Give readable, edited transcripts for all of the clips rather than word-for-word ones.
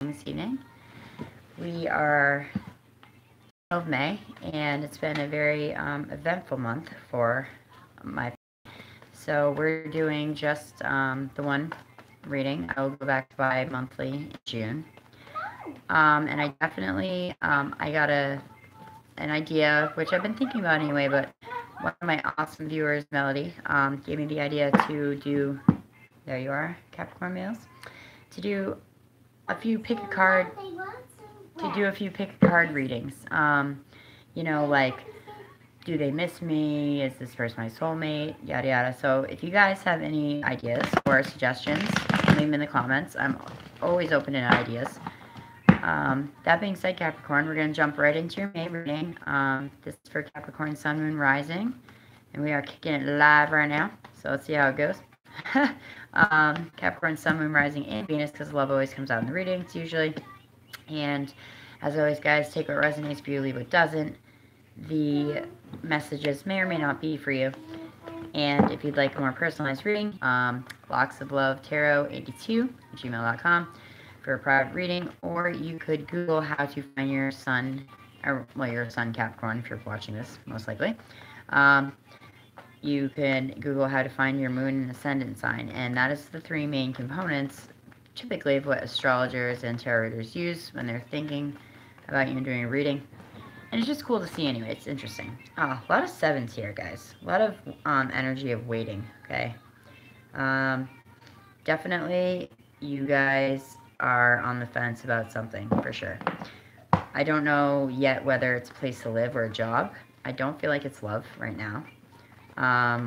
this evening. We are of May, and it's been a very eventful month for my. So we're doing just the one reading. I will go back to bi-monthly in June. And I definitely, I got an idea, which I've been thinking about anyway, but one of my awesome viewers, Melody, gave me the idea to do, there you are, Capricorn males, to do a few pick a card readings. You know, like, do they miss me? Is this person my soulmate? Yada yada. So if you guys have any ideas or suggestions, leave them in the comments. I'm always open to ideas. That being said, Capricorn, we're going to jump right into your May reading. This is for Capricorn Sun, Moon, Rising. And we are kicking it live right now. So let's see how it goes. Capricorn Sun, Moon, Rising, and Venus, because love always comes out in the readings usually. And as always, guys, take what resonates for you, leave what doesn't. The messages may or may not be for you. And if you'd like a more personalized reading, Locks of Love Tarot 82 gmail.com for a private reading, or you could Google how to find your sun, or well, your sun Capricorn if you're watching this, most likely. You can Google how to find your moon and ascendant sign, and that is the three main components typically of what astrologers and tarot readers use when they're thinking about you and doing a reading. And it's just cool to see anyway. It's interesting. Oh, a lot of sevens here, guys. A lot of energy of waiting, okay? Definitely you guys are on the fence about something, for sure. I don't know yet whether it's a place to live or a job. I don't feel like it's love right now.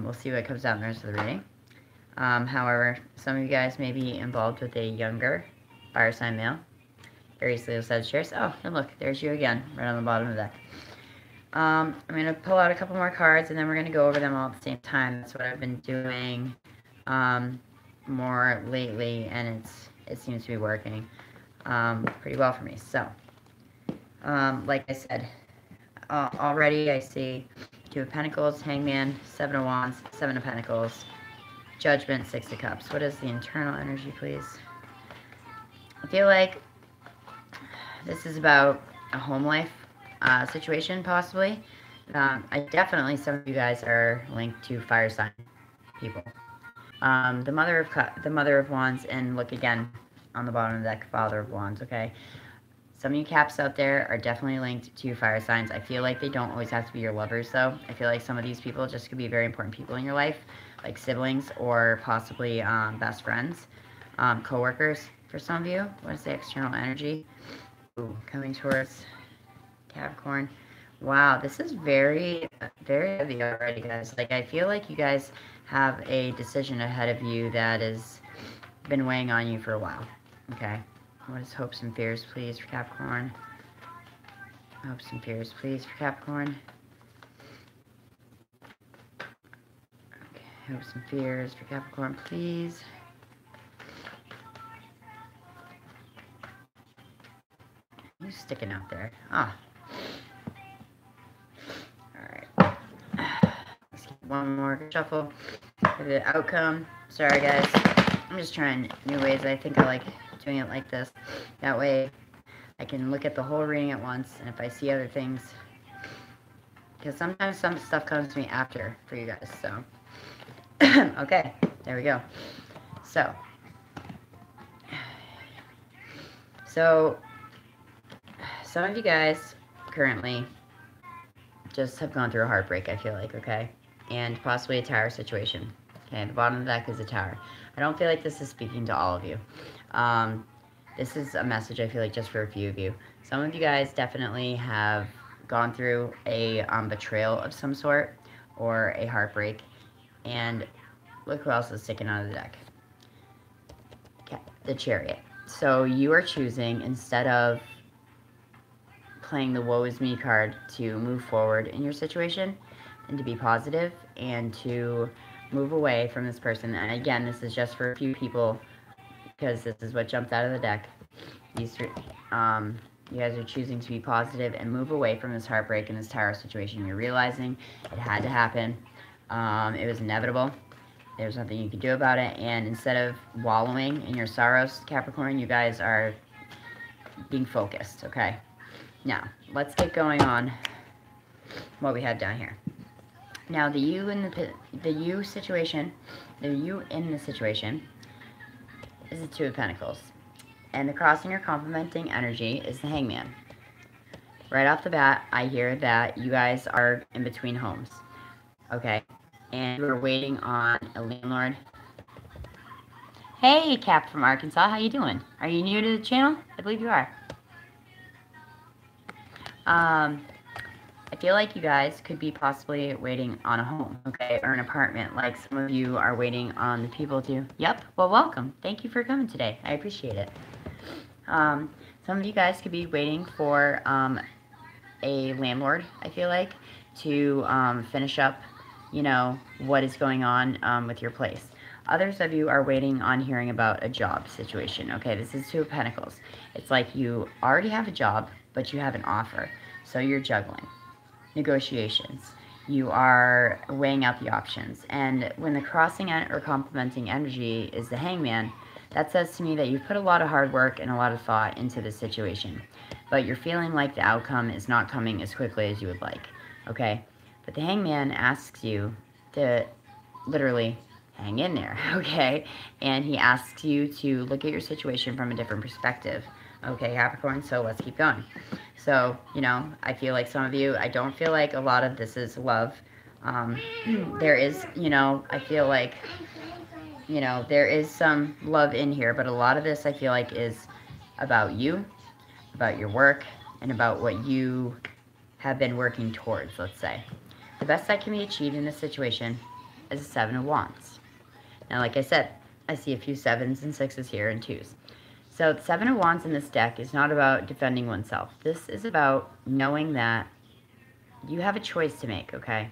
We'll see what comes out in the rest of the reading. However, some of you guys may be involved with a younger fire sign male. Aries, Leo, Sagittarius. Oh, and look, there's you again, right on the bottom of the deck. I'm going to pull out a couple more cards, and then we're going to go over them all at the same time. That's what I've been doing more lately, and it seems to be working pretty well for me. So, like I said, already I see Two of Pentacles, Hangman, Seven of Wands, Seven of Pentacles, Judgment, Six of Cups. What is the internal energy, please? I feel like this is about a home life situation, possibly. I definitely, some of you guys are linked to fire sign people. The Mother of Wands, and look again on the bottom of the deck, Father of Wands, okay? Some of you Caps out there are definitely linked to fire signs. I feel like they don't always have to be your lovers, though. I feel like some of these people just could be very important people in your life, like siblings or possibly best friends, co-workers for some of you. What is the external energy? Ooh, coming towards Capricorn. Wow, this is very, very heavy already, guys. Like, I feel like you guys have a decision ahead of you that has been weighing on you for a while. Okay. What is hopes and fears, please, for Capricorn? Hopes and fears, please, for Capricorn. Okay, hopes and fears for Capricorn, please. Who's sticking out there? Ah. Alright. Let's get one more shuffle for the outcome. Sorry, guys. I'm just trying new ways. I think I like doing it like this. That way I can look at the whole reading at once, and if I see other things, because sometimes some stuff comes to me after for you guys. So okay, there we go. So some of you guys currently just have gone through a heartbreak, I feel like, okay? And possibly a tower situation. Okay, the bottom of the deck is a tower. I don't feel like this is speaking to all of you. This is a message, I feel like, just for a few of you. Some of you guys definitely have gone through a betrayal of some sort or a heartbreak. And look who else is sticking out of the deck. Okay, the Chariot. So you are choosing, instead of playing the woe is me card, to move forward in your situation and to be positive and to move away from this person. And again, this is just for a few people because this is what jumped out of the deck. These three, you guys are choosing to be positive and move away from this heartbreak and this tower situation. You're realizing it had to happen. It was inevitable. There's nothing you could do about it. And instead of wallowing in your sorrows, Capricorn, you guys are being focused, okay? Now, let's get going on what we have down here. Now, the you in the you situation, the you in the situation is the Two of Pentacles. And the crossing or complementing energy is the Hangman. Right off the bat, I hear that you guys are in between homes, okay? And you're waiting on a landlord. Hey, Cap from Arkansas, how you doing? Are you new to the channel? I believe you are. I feel like you guys could be possibly waiting on a home, okay, or an apartment, like some of you are waiting on the people to. Yep, well, welcome. Thank you for coming today. I appreciate it. Some of you guys could be waiting for a landlord, I feel like, to finish up, you know, what is going on with your place. Others of you are waiting on hearing about a job situation. Okay, this is Two of Pentacles. It's like you already have a job, but you have an offer. So you're juggling. Negotiations. You are weighing out the options. And when the crossing or complementing energy is the Hangman, that says to me that you've put a lot of hard work and a lot of thought into this situation. But you're feeling like the outcome is not coming as quickly as you would like. Okay? But the Hangman asks you to literally hang in there, okay? And he asks you to look at your situation from a different perspective. Okay, Capricorn, so let's keep going. So, you know, I feel like some of you, I don't feel like a lot of this is love. There is, you know, I feel like, you know, there is some love in here, but a lot of this I feel like is about you, about your work, and about what you have been working towards, let's say. The best that can be achieved in this situation is the Seven of Wands. Now, like I said, I see a few 7s and 6s here and 2s. So the Seven of Wands in this deck is not about defending oneself. This is about knowing that you have a choice to make, okay?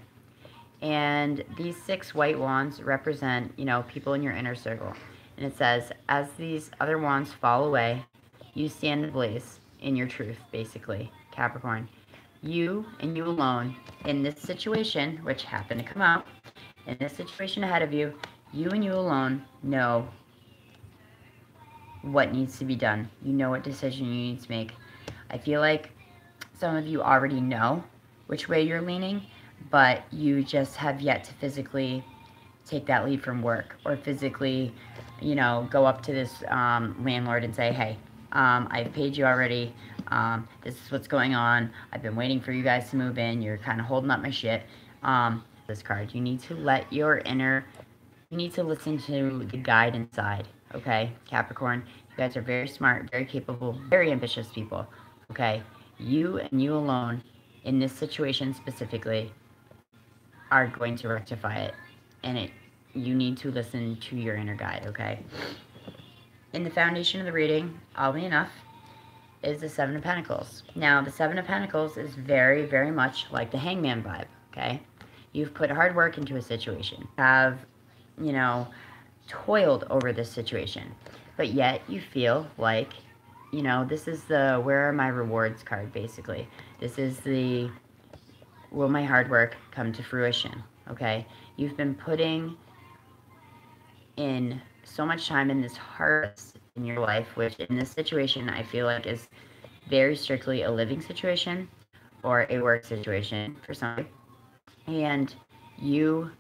And these 6 white wands represent, you know, people in your inner circle. And it says, as these other wands fall away, you stand ablaze in your truth, basically, Capricorn. You and you alone in this situation, which happened to come out, in this situation ahead of you, you and you alone know what needs to be done. You know what decision you need to make. I feel like some of you already know which way you're leaning, but you just have yet to physically take that leave from work or physically, you know, go up to this landlord and say, hey, I've paid you already. This is what's going on. I've been waiting for you guys to move in. You're kind of holding up my shit. This card, you need to let your inner, you need to listen to the guide inside, okay, Capricorn? You guys are very smart, very capable, very ambitious people, okay? You and you alone, in this situation specifically, are going to rectify it. And you need to listen to your inner guide, okay? In the foundation of the reading, oddly enough, is the Seven of Pentacles. Now, the Seven of Pentacles is very, very much like the Hangman vibe, okay? You've put hard work into a situation. Have, you know, toiled over this situation. But yet, you feel like, you know, this is the where are my rewards card, basically. This is the will my hard work come to fruition, okay? You've been putting in so much time in this harvest in your life, which in this situation I feel like is very strictly a living situation or a work situation for somebody. And you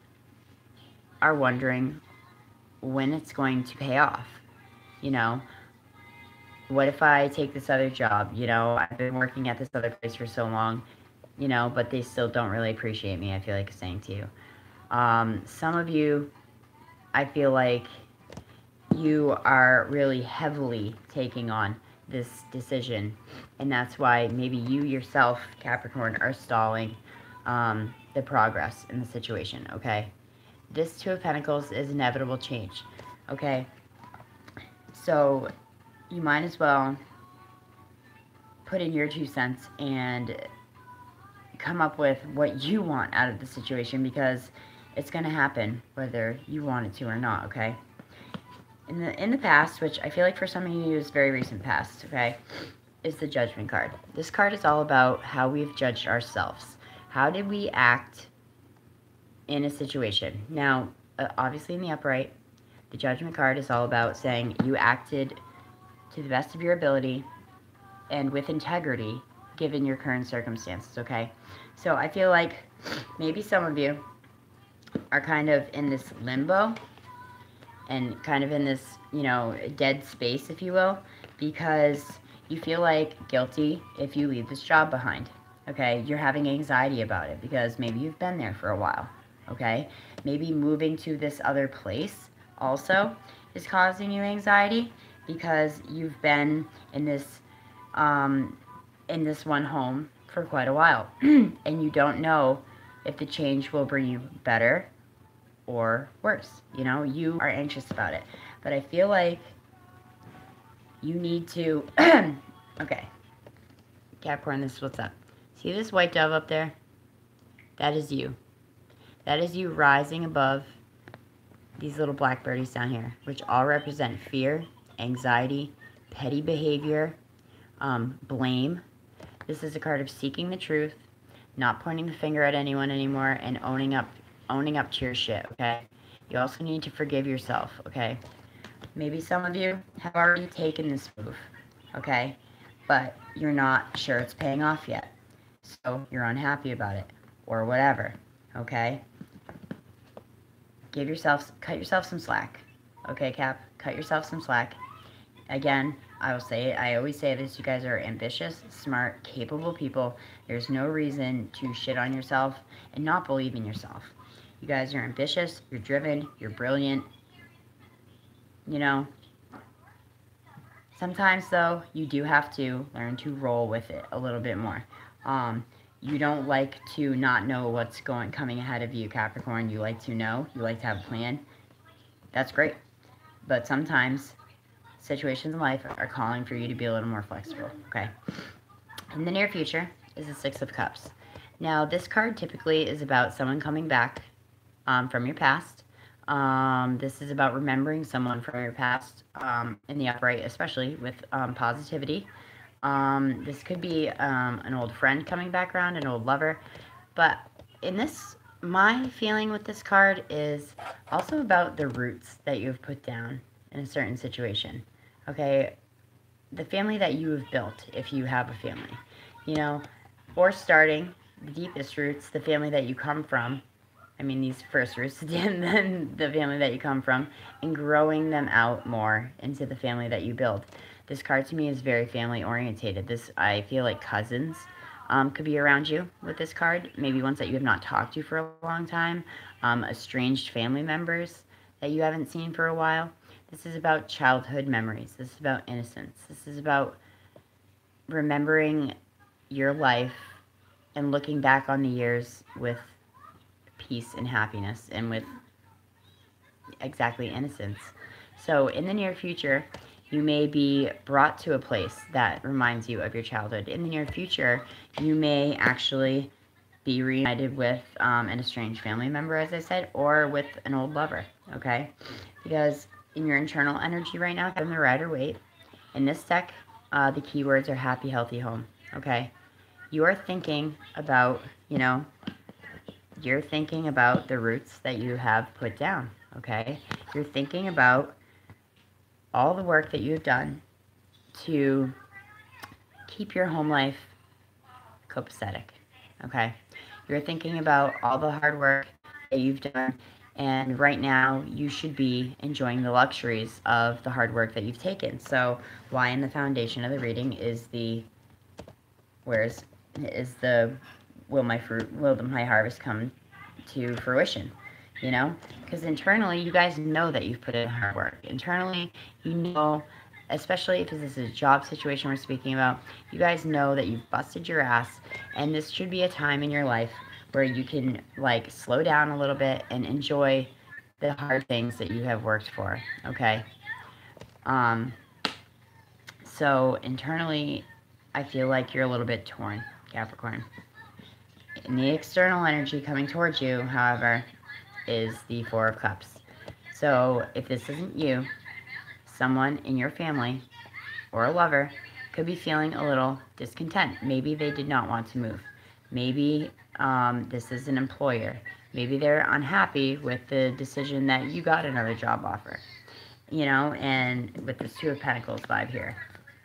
are wondering when it's going to pay off. You know, what if I take this other job? You know, I've been working at this other place for so long, you know, but they still don't really appreciate me, I feel like saying to you. Some of you, I feel like you are really heavily taking on this decision, and that's why maybe you yourself, Capricorn, are stalling the progress in the situation, okay? This Two of Pentacles is inevitable change, okay? So you might as well put in your 2 cents and come up with what you want out of the situation, because it's going to happen whether you want it to or not, okay? In the past, which I feel like for some of you is very recent past, okay, is the Judgment card. This card is all about how we've judged ourselves. How did we act in a situation? Now, obviously in the upright, the Judgment card is all about saying you acted to the best of your ability and with integrity given your current circumstances, okay? So I feel like maybe some of you are kind of in this limbo and kind of in this, you know, dead space, if you will, because you feel like guilty if you leave this job behind, okay? You're having anxiety about it because maybe you've been there for a while, okay? Maybe moving to this other place also is causing you anxiety because you've been in this one home for quite a while and you don't know if the change will bring you better or worse. You know, you are anxious about it. But I feel like you need to, okay, Capricorn, this is what's up. See this white dove up there? That is you. That is you rising above these little black birdies down here, which all represent fear, anxiety, petty behavior, blame. This is a card of seeking the truth, not pointing the finger at anyone anymore, and owning up to your shit, okay? You also need to forgive yourself, okay? Maybe some of you have already taken this move, okay? But you're not sure it's paying off yet. So you're unhappy about it, or whatever, okay? Cut yourself some slack, okay, Cap? Cut yourself some slack. Again, I always say this, you guys are ambitious, smart, capable people. There's no reason to shit on yourself and not believe in yourself. You guys are ambitious, you're driven, you're brilliant. You know, sometimes, though, you do have to learn to roll with it a little bit more. You don't like to not know what's coming ahead of you, Capricorn. You like to know. You like to have a plan. That's great. But sometimes situations in life are calling for you to be a little more flexible, okay? In the near future is the Six of Cups. Now, this card typically is about someone coming back from your past. This is about remembering someone from your past in the upright, especially with positivity. This could be an old friend coming back around, an old lover. But in this, my feeling with this card is also about the roots that you've put down in a certain situation. Okay, the family that you have built, if you have a family, you know, or starting the deepest roots, the family that you come from. I mean, these first roots, and then the family that you come from, and growing them out more into the family that you build. This card to me is very family orientated. This, I feel like cousins could be around you with this card. Maybe ones that you have not talked to for a long time. Estranged family members that you haven't seen for a while. This is about childhood memories. This is about innocence. This is about remembering your life and looking back on the years with peace and happiness and with exactly innocence. So in the near future, you may be brought to a place that reminds you of your childhood. In the near future, you may actually be reunited with an estranged family member, as I said, or with an old lover, okay? Because in your internal energy right now, in the Rider-Waite, in this deck, the keywords are happy, healthy home, okay? You are thinking about, you know, you're thinking about the roots that you have put down, okay? You're thinking about all the work that you've done to keep your home life copacetic, okay? You're thinking about all the hard work that you've done, and right now you should be enjoying the luxuries of the hard work that you've taken. So why in the foundation of the reading is the, will my harvest come to fruition? You know, because internally you guys know that you've put in hard work. Internally, you know, especially if this is a job situation we're speaking about, you guys know that you've busted your ass, and this should be a time in your life where you can, like, slow down a little bit and enjoy the hard things that you have worked for, okay? So internally, I feel like you're a little bit torn, Capricorn. And the external energy coming towards you, however, is the Four of Cups. So if this isn't you, someone in your family or a lover could be feeling a little discontent. Maybe they did not want to move. Maybe this is an employer. Maybe they're unhappy with the decision that you got another job offer. You know, and with this Two of Pentacles vibe here.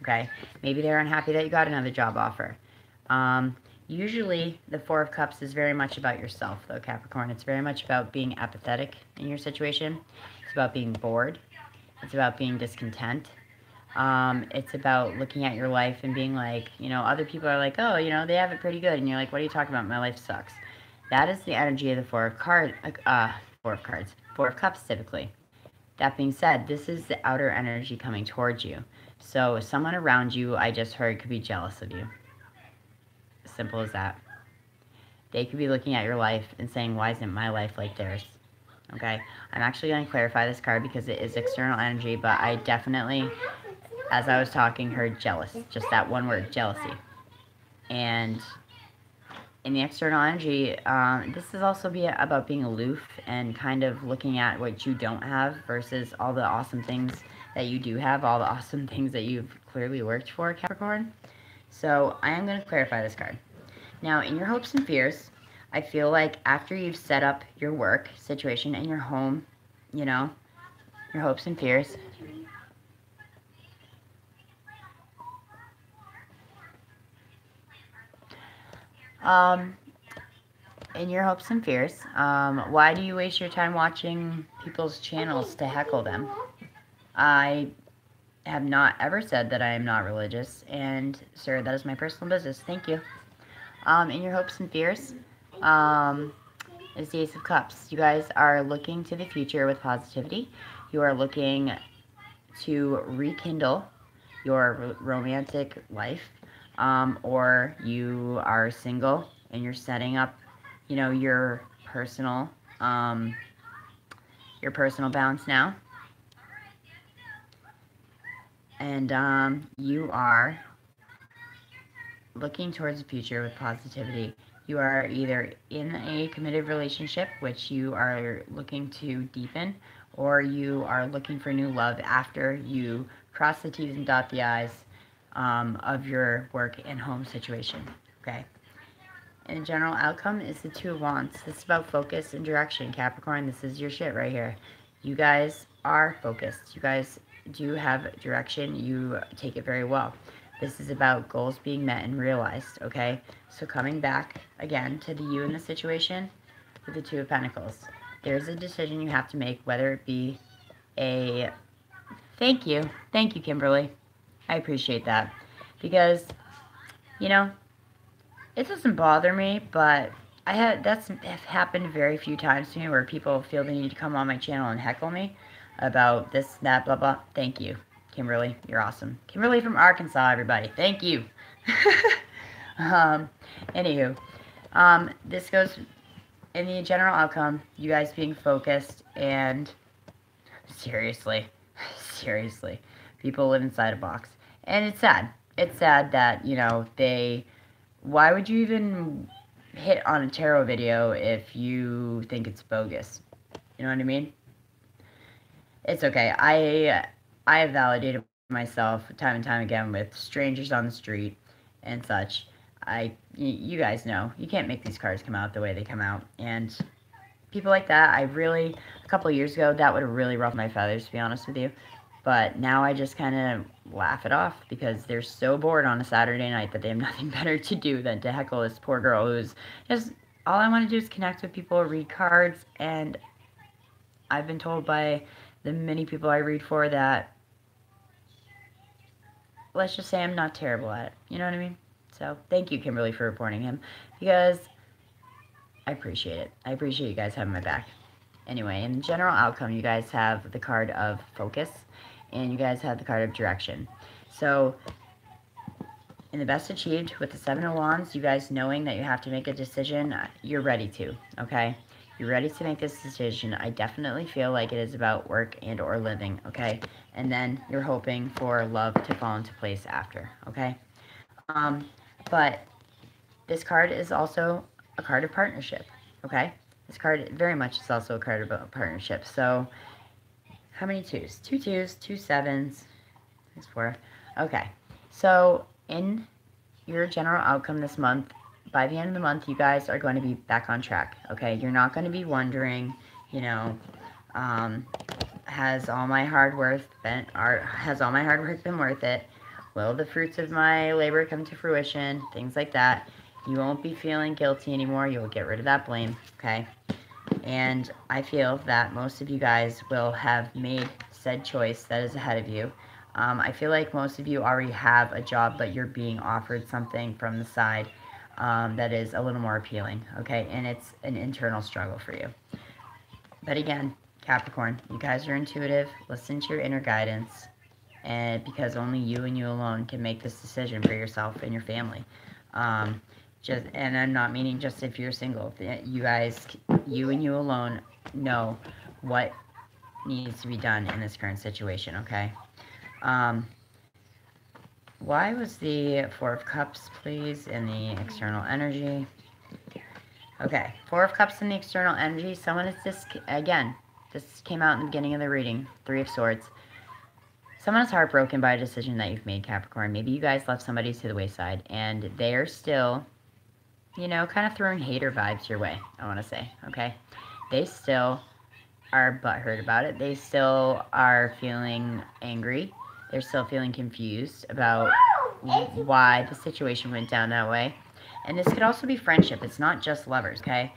okay? Maybe they're unhappy that you got another job offer. Usually, the Four of Cups is very much about yourself, though, Capricorn. It's very much about being apathetic in your situation. It's about being bored. It's about being discontent. It's about looking at your life and being like, you know, other people are like, oh, you know, they have it pretty good. And you're like, what are you talking about? My life sucks. That is the energy of the Four of Cups, typically. That being said, this is the outer energy coming towards you. So someone around you, I just heard, could be jealous of you. Simple as that. They could be looking at your life and saying, why isn't my life like theirs? Okay? I'm actually going to clarify this card because it is external energy, but I definitely, as I was talking, heard jealous. Just that one word, jealousy. And in the external energy, this is also about being aloof and kind of looking at what you don't have versus all the awesome things that you do have, all the awesome things that you've clearly worked for, Capricorn. So I am going to clarify this card. Now, in your hopes and fears, I feel like after you've set up your work situation and your home, you know, your hopes and fears, in your hopes and fears, why do you waste your time watching people's channels to heckle them? I have not ever said that I am not religious, and sir, that is my personal business. Thank you. In your hopes and fears, is the Ace of Cups. You guys are looking to the future with positivity. You are looking to rekindle your romantic life, or you are single and you're setting up, you know, your personal balance now. And you are looking towards the future with positivity. You are either in a committed relationship, which you are looking to deepen, or you are looking for new love after you cross the T's and dot the I's of your work and home situation. Okay. And the general outcome is the Two of Wands. This is about focus and direction, Capricorn. This is your shit right here. You guys are focused. You guys do have direction. You take it very well. This is about goals being met and realized, okay? So coming back, again, to the you in the situation with the Two of Pentacles. There's a decision you have to make, whether it be a... Thank you, Kimberly. I appreciate that. Because, you know, it doesn't bother me, but that's happened very few times to me where people feel the need to come on my channel and heckle me about this, that, blah, blah. Thank you, Kimberly. You're awesome. Kimberly from Arkansas, everybody. Thank you. Anywho, this goes in the general outcome, you guys being focused and seriously, people live inside a box. And it's sad. It's sad that, you know, why would you even hit on a tarot video if you think it's bogus? You know what I mean? It's okay. I have validated myself time and time again with strangers on the street and such. You guys know, you can't make these cards come out the way they come out. And people like that, a couple of years ago, that would have really ruffled my feathers, to be honest with you. But now I just kind of laugh it off because they're so bored on a Saturday night that they have nothing better to do than to heckle this poor girl who's just, all I want to do is connect with people, read cards, and I've been told by the many people I read for that, let's just say I'm not terrible at it. You know what I mean? So thank you, Kimberly, for reporting him, because I appreciate it. I appreciate you guys having my back. Anyway, in the general outcome, you guys have the card of focus, and you guys have the card of direction. So, in the best achieved, with the Seven of Wands, you guys knowing that you have to make a decision, you're ready to, okay? You're ready to make this decision. I definitely feel like it is about work and or living, okay? And then you're hoping for love to fall into place after, okay? But this card is also a card of partnership, okay? This card very much is also a card about partnership. So, how many twos? 2 twos, 2 sevens. There's 4. Okay. So, in your general outcome this month, by the end of the month, you guys are going to be back on track, okay? You're not going to be wondering, you know, has all my hard work been worth it? Will the fruits of my labor come to fruition? Things like that. You won't be feeling guilty anymore. You'll get rid of that blame, okay? And I feel that most of you guys will have made said choice that is ahead of you. I feel like most of you already have a job, but you're being offered something from the side that is a little more appealing, okay? And it's an internal struggle for you. But again, Capricorn, you guys are intuitive. Listen to your inner guidance, and because only you and you alone can make this decision for yourself and your family. And I'm not meaning just if you're single. You guys, you and you alone know what needs to be done in this current situation, okay? Why was the Four of Cups, please, in the external energy? Okay, Four of Cups in the external energy. Someone is again, this came out in the beginning of the reading. Three of Swords. Someone is heartbroken by a decision that you've made, Capricorn. Maybe you guys left somebody to the wayside, and they're still, you know, kind of throwing hater vibes your way, I want to say, okay? They still are butthurt about it. They still are feeling angry. They're still feeling confused about why the situation went down that way. And this could also be friendship. It's not just lovers, okay?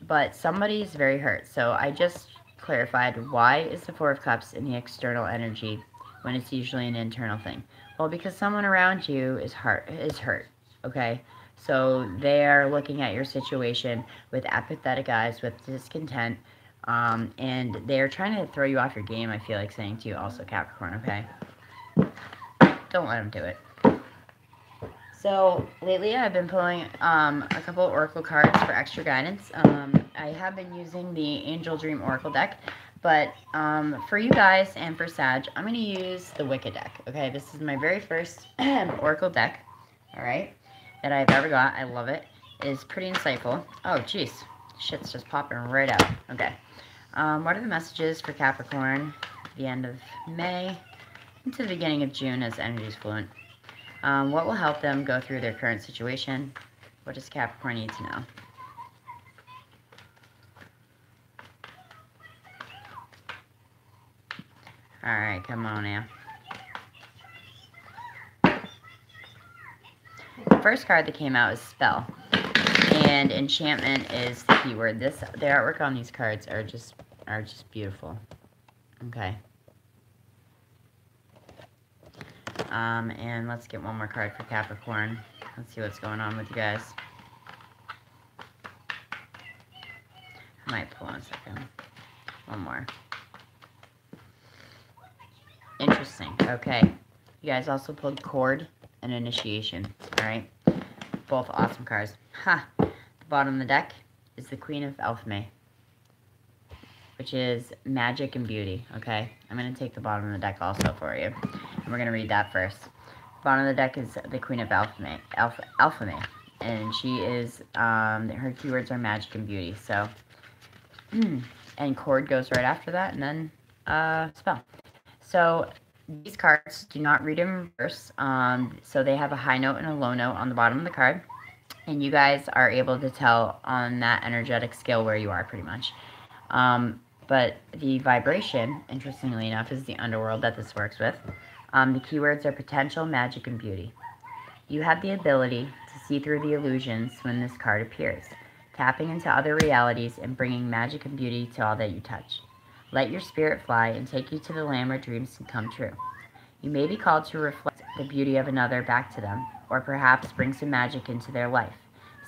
But somebody's very hurt. So I just clarified, why is the Four of Cups in the external energy when it's usually an internal thing? Well, because someone around you is hurt, okay? So they are looking at your situation with apathetic eyes, with discontent, and they're trying to throw you off your game, I feel like saying to you also, Capricorn, okay? Don't let them do it. So, lately I've been pulling a couple of Oracle cards for extra guidance. I have been using the Angel Dream Oracle deck, but for you guys and for Sag, I'm going to use the Wicked deck, okay? This is my very first Oracle deck, alright, that I've ever got. I love it. It is pretty insightful. Oh, jeez. Shit's just popping right out. Okay. What are the messages for Capricorn at the end of May into the beginning of June as energy is fluent? What will help them go through their current situation? What does Capricorn need to know? Alright, come on now. The first card that came out is Spell. And enchantment is the keyword. The artwork on these cards are just beautiful. Okay. And let's get one more card for Capricorn. Let's see what's going on with you guys. I might pull on a second. One more. Interesting. Okay. You guys also pulled Cord and Initiation. Alright? Both awesome cards. Ha! The bottom of the deck is the Queen of May, which is magic and beauty. Okay? I'm going to take the bottom of the deck also for you. And we're going to read that first. Bottom of the deck is the Queen of May, and she is, her keywords are magic and beauty, so, and Cord goes right after that, and then, Spell. So, these cards do not read in reverse, so they have a high note and a low note on the bottom of the card, and you guys are able to tell on that energetic scale where you are, pretty much. But the vibration, interestingly enough, is the underworld that this works with. The keywords are potential, magic, and beauty. You have the ability to see through the illusions when this card appears, tapping into other realities and bringing magic and beauty to all that you touch. Let your spirit fly and take you to the land where dreams can come true. You may be called to reflect the beauty of another back to them, or perhaps bring some magic into their life.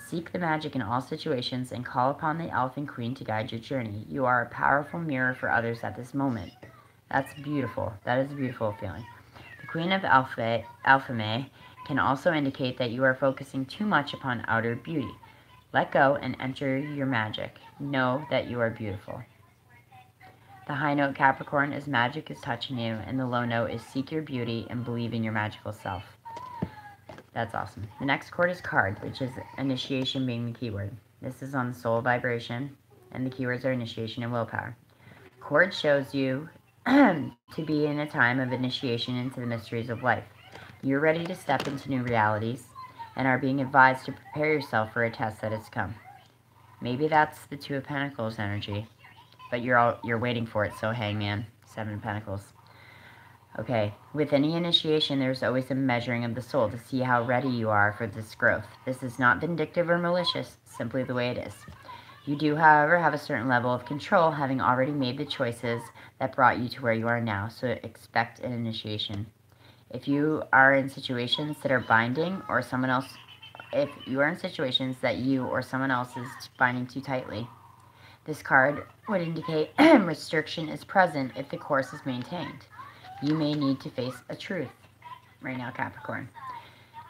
Seek the magic in all situations and call upon the Elf and Queen to guide your journey. You are a powerful mirror for others at this moment. That's beautiful. That is a beautiful feeling. The Queen of May can also indicate that you are focusing too much upon outer beauty. Let go and enter your magic. Know that you are beautiful. The high note, Capricorn, is magic is touching you, and the low note is seek your beauty and believe in your magical self. That's awesome. The next chord is card, which is initiation being the keyword. This is on the soul vibration, and the keywords are initiation and willpower. Chord shows you to be in a time of initiation into the mysteries of life. You're ready to step into new realities and are being advised to prepare yourself for a test that has come. Maybe that's the Two of Pentacles energy, but you're waiting for it, so Hangman, Seven of Pentacles. Okay, with any initiation, there's always a measuring of the soul to see how ready you are for this growth. This is not vindictive or malicious, simply the way it is. You do, however, have a certain level of control, having already made the choices that brought you to where you are now, so expect an initiation. If you are in situations that are binding, or someone else, if you are in situations that you or someone else is binding too tightly, this card would indicate restriction is present if the course is maintained. You may need to face a truth right now, Capricorn.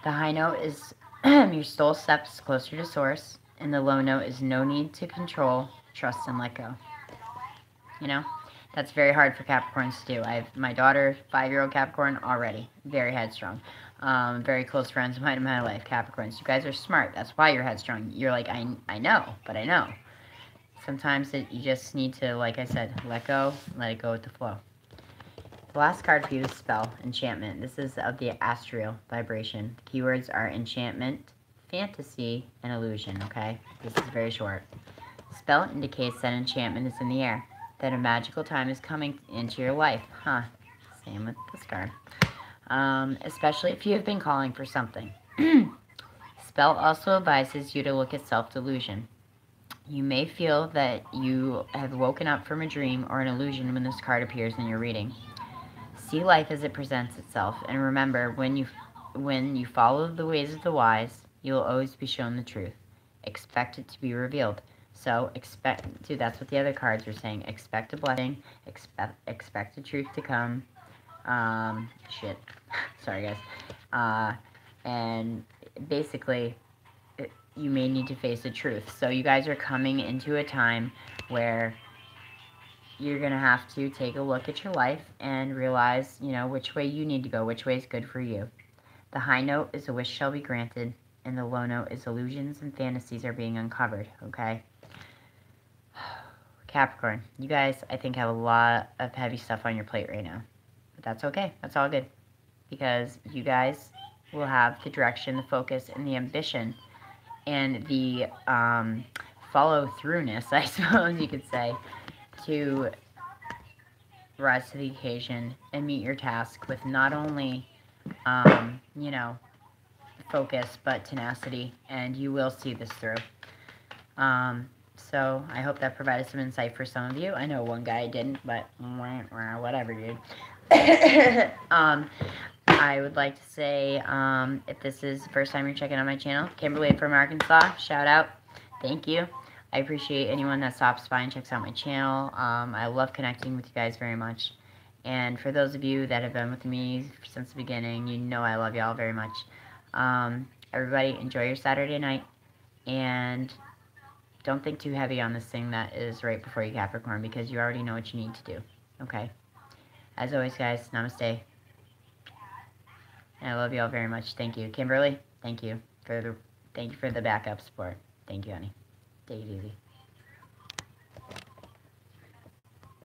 The high note is your soul steps closer to source, and the low note is no need to control, trust, and let go. You know, that's very hard for Capricorns to do. I have my daughter, 5-year-old Capricorn, already very headstrong. Very close friends of mine in my life, Capricorns. You guys are smart. That's why you're headstrong. You're like, I know, but I know. Sometimes you just need to, like I said, let go, let it go with the flow. The last card for you is spell, enchantment. This is of the astral vibration. The keywords are enchantment, fantasy, and illusion, okay? This is very short. Spell indicates that enchantment is in the air, that a magical time is coming into your life. Huh, same with this card. Especially if you have been calling for something. Spell also advises you to look at self-delusion. You may feel that you have woken up from a dream or an illusion when this card appears in your reading. See life as it presents itself, and remember, when you follow the ways of the wise, you will always be shown the truth. Expect it to be revealed. So that's what the other cards are saying. Expect a blessing. Expect the truth to come. Sorry, guys. And basically, you may need to face the truth. So you guys are coming into a time where you're going to have to take a look at your life and realize, which way you need to go, which way is good for you. The high note is a wish shall be granted, and the low note is illusions and fantasies are being uncovered, okay? Capricorn, you guys, I think, have a lot of heavy stuff on your plate right now. But that's okay. That's all good. Because you guys will have the direction, the focus, and the ambition, and the follow-throughness, I suppose you could say, to rise to the occasion and meet your task with not only, focus, but tenacity, and you will see this through. So I hope that provided some insight for some of you. I know one guy didn't, but whatever, dude. I would like to say, if this is the first time you're checking out my channel, Kimberly from Arkansas, shout out. Thank you. I appreciate anyone that stops by and checks out my channel. I love connecting with you guys very much. And for those of you that have been with me since the beginning, you know I love y'all very much. Everybody, enjoy your Saturday night. And don't think too heavy on this thing that is right before you, Capricorn, because you already know what you need to do. Okay? As always, guys, namaste. And I love you all very much. Thank you. Kimberly, thank you for the backup support. Thank you, honey. Take it easy.